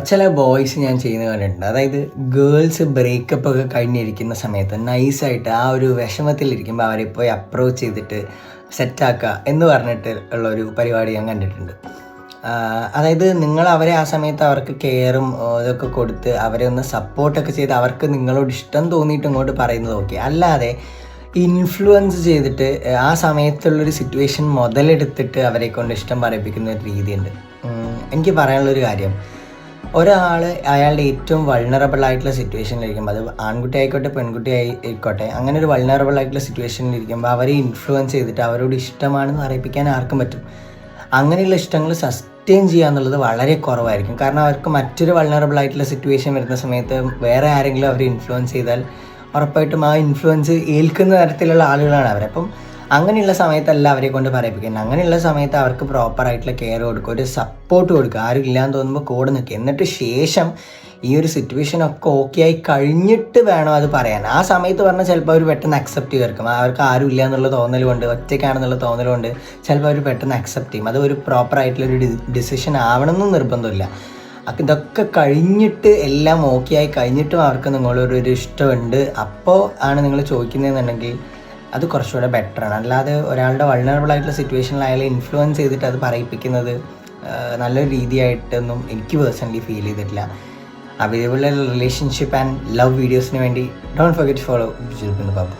ചില ബോയ്സ് ഞാൻ ചെയ്യുന്നത് കണ്ടിട്ടുണ്ട്. അതായത് ഗേൾസ് ബ്രേക്കപ്പ് ഒക്കെ കഴിഞ്ഞിരിക്കുന്ന സമയത്ത് നൈസായിട്ട് ആ ഒരു വിഷമത്തിലിരിക്കുമ്പോൾ അവരെ പോയി അപ്രോച്ച് ചെയ്തിട്ട് സെറ്റാക്കുക എന്ന് പറഞ്ഞിട്ട് ഉള്ളൊരു പരിപാടി ഞാൻ കണ്ടിട്ടുണ്ട്. അതായത് നിങ്ങൾ അവരെ ആ സമയത്ത് അവർക്ക് കെയറും ഇതൊക്കെ കൊടുത്ത് അവരെ ഒന്ന് സപ്പോർട്ടൊക്കെ ചെയ്ത് അവർക്ക് നിങ്ങളോട് ഇഷ്ടം തോന്നിയിട്ട് ഇങ്ങോട്ട് പറയുന്നത് ഓക്കെ. അല്ലാതെ ഇൻഫ്ലുവൻസ് ചെയ്തിട്ട് ആ സമയത്തുള്ളൊരു സിറ്റുവേഷൻ മുതലെടുത്തിട്ട് അവരെ കൊണ്ട് ഇഷ്ടം പറയിപ്പിക്കുന്ന ഒരു രീതിയുണ്ട്. എനിക്ക് പറയാനുള്ളൊരു കാര്യം, ഒരാൾ അയാളുടെ ഏറ്റവും വൾണറബിൾ ആയിട്ടുള്ള സിറ്റുവേഷനിലിരിക്കുമ്പോൾ, അത് ആൺകുട്ടി ആയിക്കോട്ടെ പെൺകുട്ടി ആയിക്കോട്ടെ, അങ്ങനെ ഒരു വൾണറബിൾ ആയിട്ടുള്ള സിറ്റുവേഷനിലിരിക്കുമ്പോൾ അവരെ ഇൻഫ്ലുവൻസ് ചെയ്തിട്ട് അവരോട് ഇഷ്ടമാണെന്ന് അറിയിപ്പിക്കാൻ ആർക്കും പറ്റും. അങ്ങനെയുള്ള ഇഷ്ടങ്ങൾ സസ്റ്റെയിൻ ചെയ്യുക എന്നുള്ളത് വളരെ കുറവായിരിക്കും. കാരണം അവർക്ക് മറ്റൊരു വൾണറബിൾ ആയിട്ടുള്ള സിറ്റുവേഷൻ വരുന്ന സമയത്ത് വേറെ ആരെങ്കിലും അവരെ ഇൻഫ്ലുവൻസ് ചെയ്താൽ ഉറപ്പായിട്ടും ആ ഇൻഫ്ലുവൻസ് ഏൽക്കുന്ന തരത്തിലുള്ള ആളുകളാണ് അവർ. അപ്പം അങ്ങനെയുള്ള സമയത്തല്ല അവരെ കൊണ്ട് പറയിപ്പിക്കുന്നത്. അങ്ങനെയുള്ള സമയത്ത് അവർക്ക് പ്രോപ്പറായിട്ടുള്ള കെയർ കൊടുക്കുക, ഒരു സപ്പോർട്ട് കൊടുക്കുക, ആരും ഇല്ലാന്ന് തോന്നുമ്പോൾ കൂടെ നിൽക്കുക. എന്നിട്ട് ശേഷം ഈ ഒരു സിറ്റുവേഷനൊക്കെ ഓക്കെ ആയി കഴിഞ്ഞിട്ട് വേണം അത് പറയാൻ. ആ സമയത്ത് പറഞ്ഞാൽ ചിലപ്പോൾ അവർ പെട്ടെന്ന് അക്സെപ്റ്റ് ചെയ്തെടുക്കും. അവർക്ക് ആരും ഇല്ല എന്നുള്ള തോന്നൽ കൊണ്ട്, ഒറ്റയ്ക്കാണെന്നുള്ള തോന്നൽ കൊണ്ട് ചിലപ്പോൾ അവർ പെട്ടെന്ന് അക്സെപ്റ്റ് ചെയ്യും. അത് ഒരു പ്രോപ്പറായിട്ടുള്ളൊരു ഡിസിഷൻ ആവണമെന്നും നിർബന്ധമില്ല. ഇതൊക്കെ കഴിഞ്ഞിട്ട് എല്ലാം ഓക്കെ ആയി കഴിഞ്ഞിട്ടും അവർക്ക് നിങ്ങളൊരു ഇഷ്ടമുണ്ട്, അപ്പോൾ ആണ് നിങ്ങൾ ചോദിക്കുന്നതെന്നുണ്ടെങ്കിൽ അത് കുറച്ചുകൂടെ ബെറ്ററാണ്. അല്ലാതെ ഒരാളുടെ വൾണറബിൾ ആയിട്ടുള്ള സിറ്റുവേഷനിൽ അയാളെ ഇൻഫ്ലുവൻസ് ചെയ്തിട്ട് അത് പറയിപ്പിക്കുന്നത് നല്ലൊരു രീതിയായിട്ടൊന്നും എനിക്ക് പേഴ്സണലി ഫീൽ ചെയ്തിട്ടില്ല. അവൈലബിൾ റിലേഷൻഷിപ്പ് ആൻഡ് ലവ് വീഡിയോസിന് വേണ്ടി don't forget to follow Jilbin Babu.